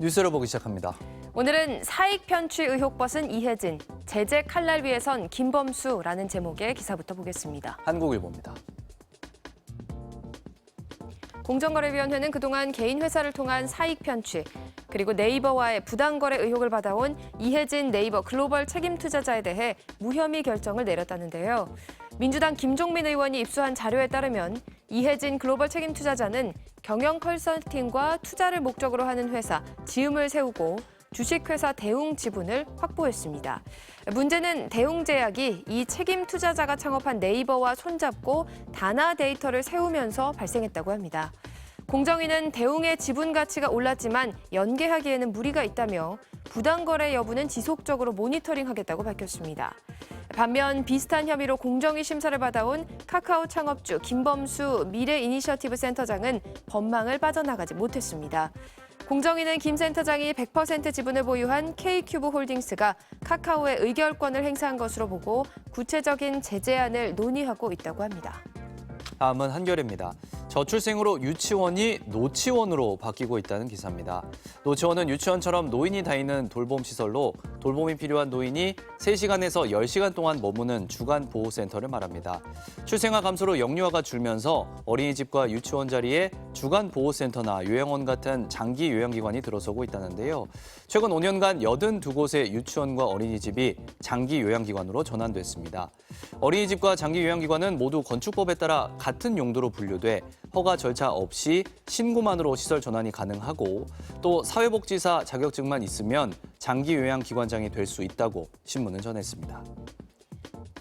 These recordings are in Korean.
뉴스를 보기 시작합니다. 오늘은 사익 편취 의혹 벗은 이혜진, 제재 칼날 위에선 김범수라는 제목의 기사부터 보겠습니다. 한국일보입니다. 공정거래위원회는 그동안 개인 회사를 통한 사익 편취, 그리고 네이버와의 부당거래 의혹을 받아온 이혜진 네이버 글로벌 책임투자자에 대해 무혐의 결정을 내렸다는데요. 민주당 김종민 의원이 입수한 자료에 따르면 이혜진 글로벌 책임투자자는 경영 컨설팅과 투자를 목적으로 하는 회사 지음을 세우고 주식회사 대웅 지분을 확보했습니다. 문제는 대웅제약이 이 책임 투자자가 창업한 네이버와 손잡고 다나 데이터를 세우면서 발생했다고 합니다. 공정위는 대웅의 지분 가치가 올랐지만 연계하기에는 무리가 있다며 부당거래 여부는 지속적으로 모니터링하겠다고 밝혔습니다. 반면 비슷한 혐의로 공정위 심사를 받아온 카카오 창업주 김범수 미래이니셔티브 센터장은 법망을 빠져나가지 못했습니다. 공정위는 김 센터장이 100% 지분을 보유한 K큐브 홀딩스가 카카오의 의결권을 행사한 것으로 보고 구체적인 제재안을 논의하고 있다고 합니다. 다음은 한겨레입니다. 저출생으로 유치원이 노치원으로 바뀌고 있다는 기사입니다. 노치원은 유치원처럼 노인이 다니는 돌봄시설로 돌봄이 필요한 노인이 3시간에서 10시간 동안 머무는 주간 보호센터를 말합니다. 출생아 감소로 영유아가 줄면서 어린이집과 유치원 자리에 주간 보호센터나 요양원 같은 장기 요양기관이 들어서고 있다는데요. 최근 5년간 82곳의 유치원과 어린이집이 장기 요양기관으로 전환됐습니다. 어린이집과 장기 요양기관은 모두 건축법에 따라 같은 용도로 분류돼 허가 절차 없이 신고만으로 시설 전환이 가능하고 또 사회복지사 자격증만 있으면 장기 요양기관장이 될 수 있다고 신문은 전했습니다.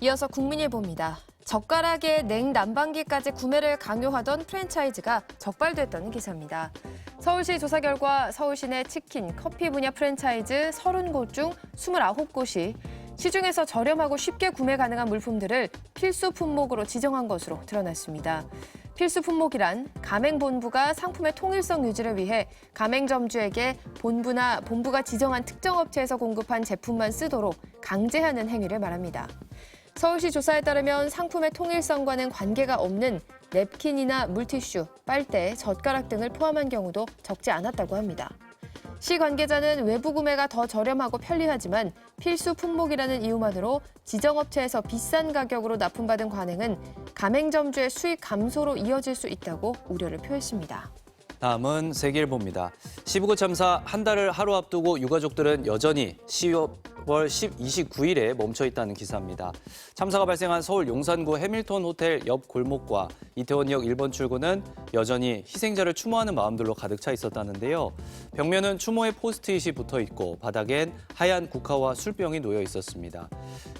이어서 국민일보입니다. 젓가락에 냉난방기까지 구매를 강요하던 프랜차이즈가 적발됐다는 기사입니다. 서울시 조사 결과 서울시 내 치킨, 커피 분야 프랜차이즈 30곳 중 29곳이 시중에서 저렴하고 쉽게 구매 가능한 물품들을 필수 품목으로 지정한 것으로 드러났습니다. 필수 품목이란 가맹본부가 상품의 통일성 유지를 위해 가맹점주에게 본부가 지정한 특정 업체에서 공급한 제품만 쓰도록 강제하는 행위를 말합니다. 서울시 조사에 따르면 상품의 통일성과는 관계가 없는 냅킨이나 물티슈, 빨대, 젓가락 등을 포함한 경우도 적지 않았다고 합니다. 시 관계자는 외부 구매가 더 저렴하고 편리하지만 필수 품목이라는 이유만으로 지정업체에서 비싼 가격으로 납품받은 관행은 가맹점주의 수익 감소로 이어질 수 있다고 우려를 표했습니다. 다음은 세계일보입니다. 19구 참사 한 달을 하루 앞두고 유가족들은 여전히 10월 29일에 멈춰 있다는 기사입니다. 참사가 발생한 서울 용산구 해밀턴 호텔 옆 골목과 이태원역 1번 출구는 여전히 희생자를 추모하는 마음들로 가득 차 있었다는데요. 벽면은 추모의 포스트잇이 붙어 있고 바닥엔 하얀 국화와 술병이 놓여 있었습니다.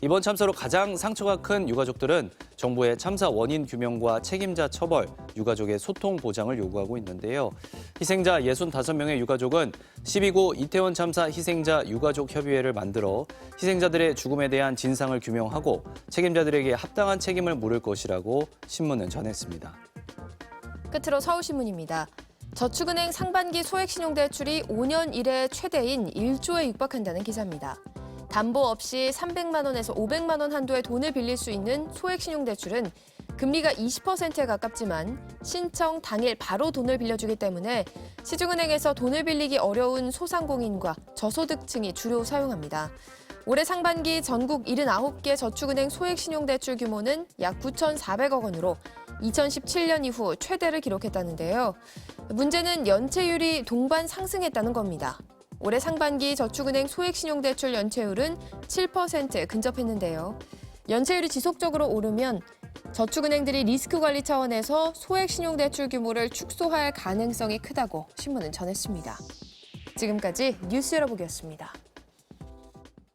이번 참사로 가장 상처가 큰 유가족들은 정부의 참사 원인 규명과 책임자 처벌, 유가족의 소통 보장을 요구하고 있는데요. 희생자 65명의 유가족은 12구 이태원 참사 희생자 유가족 협의회를 만들어 희생자들의 죽음에 대한 진상을 규명하고 책임자들에게 합당한 책임을 물을 것이라고 신문은 전했습니다. 끝으로 서울신문입니다. 저축은행 상반기 소액신용대출이 5년 이래 최대인 1조에 육박한다는 기사입니다. 담보 없이 300만 원에서 500만 원 한도의 돈을 빌릴 수 있는 소액신용대출은 금리가 20%에 가깝지만 신청 당일 바로 돈을 빌려주기 때문에 시중은행에서 돈을 빌리기 어려운 소상공인과 저소득층이 주로 사용합니다. 올해 상반기 전국 79개 저축은행 소액신용대출 규모는 약 9,400억 원으로 2017년 이후 최대를 기록했다는데요. 문제는 연체율이 동반 상승했다는 겁니다. 올해 상반기 저축은행 소액신용대출 연체율은 7% 근접했는데요. 연체율이 지속적으로 오르면 저축은행들이 리스크 관리 차원에서 소액신용대출 규모를 축소할 가능성이 크다고 신문은 전했습니다. 지금까지 뉴스 열어보기였습니다.